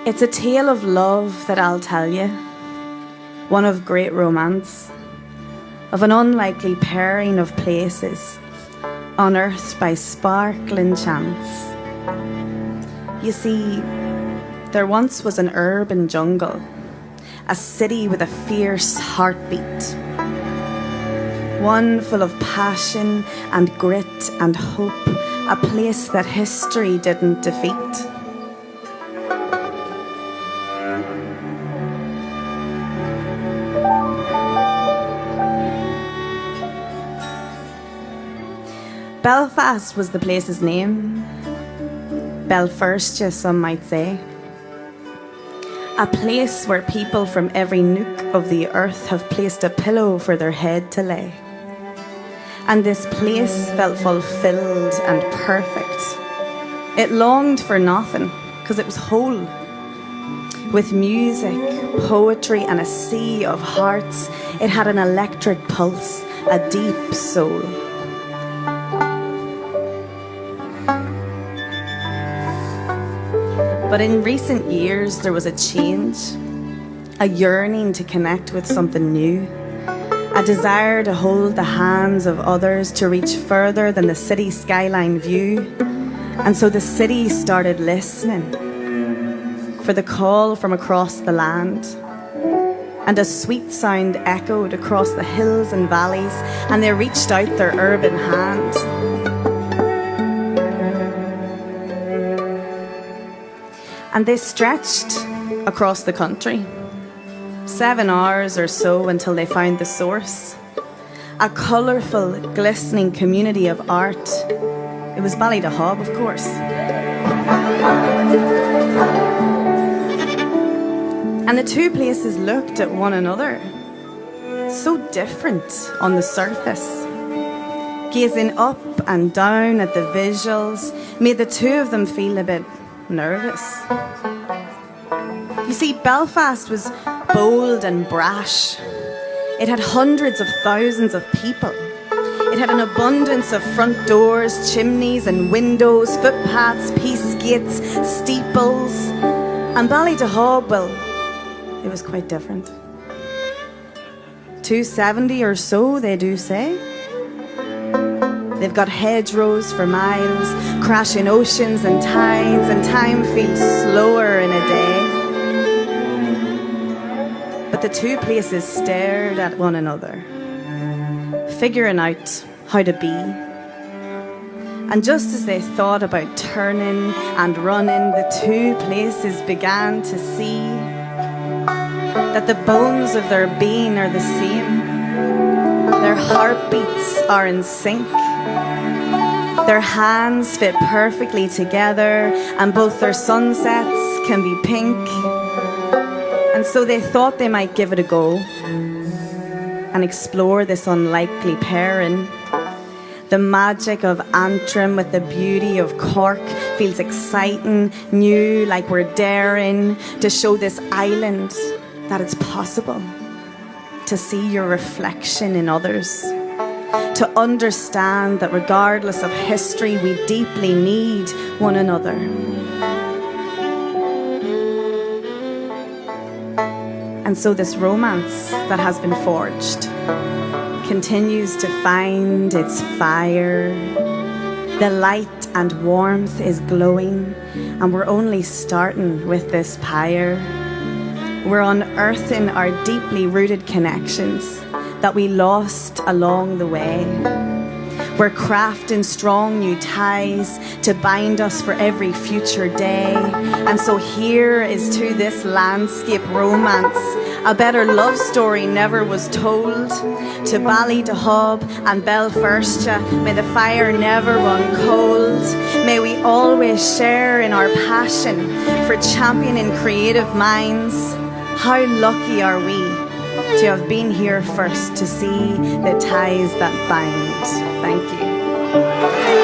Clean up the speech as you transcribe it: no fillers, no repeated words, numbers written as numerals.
It's a tale of love that I'll tell you, one of great romance, of an unlikely pairing of places, unearthed by sparkling chance. You see, there once was an urban jungle, a city with a fierce heartbeat, one full of passion and grit and hope, a place that history didn't defeat. Belfast was the place's name. Belfirstia, some might say. A place where people from every nook of the earth have placed a pillow for their head to lay. And this place felt fulfilled and perfect. It longed for nothing, because it was whole. With music, poetry, and a sea of hearts, it had an electric pulse, a deep soul. But in recent years, there was a change, a yearning to connect with something new, a desire to hold the hands of others, to reach further than the city skyline view. And so the city started listening for the call from across the land. And a sweet sound echoed across the hills and valleys, and they reached out their urban hand. And they stretched across the country, 7 hours or so until they found the source. A colourful, glistening community of art. It was Ballydebob, of course. And the two places looked at one another, so different on the surface. Gazing up and down at the visuals made the two of them feel a bit nervous. You see, Belfast was bold and brash. It had hundreds of thousands of people. It had an abundance of front doors, chimneys and windows, footpaths, peace gates, steeples. And Ballydebob, well, it was quite different. 270 or so, they do say. They've got hedgerows for miles, crashing oceans and tides, and time feels slower in a day. But the two places stared at one another, figuring out how to be. And just as they thought about turning and running, the two places began to see that the bones of their being are the same. Their heartbeats are in sync. Their hands fit perfectly together, and both their sunsets can be pink. And so they thought they might give it a go and explore this unlikely pairing. The magic of Antrim with the beauty of Cork feels exciting, new, like we're daring to show this island that it's possible to see your reflection in others, to understand that regardless of history, we deeply need one another. And so this romance that has been forged continues to find its fire. The light and warmth is glowing, and we're only starting with this pyre. We're unearthing our deeply rooted connections that we lost along the way. We're crafting strong new ties to bind us for every future day. And so here is to this landscape romance. A better love story never was told. To Ballydebob and Belfirstia, may the fire never run cold. May we always share in our passion for championing creative minds. How lucky are we to have been here first to see the ties that bind. Thank you.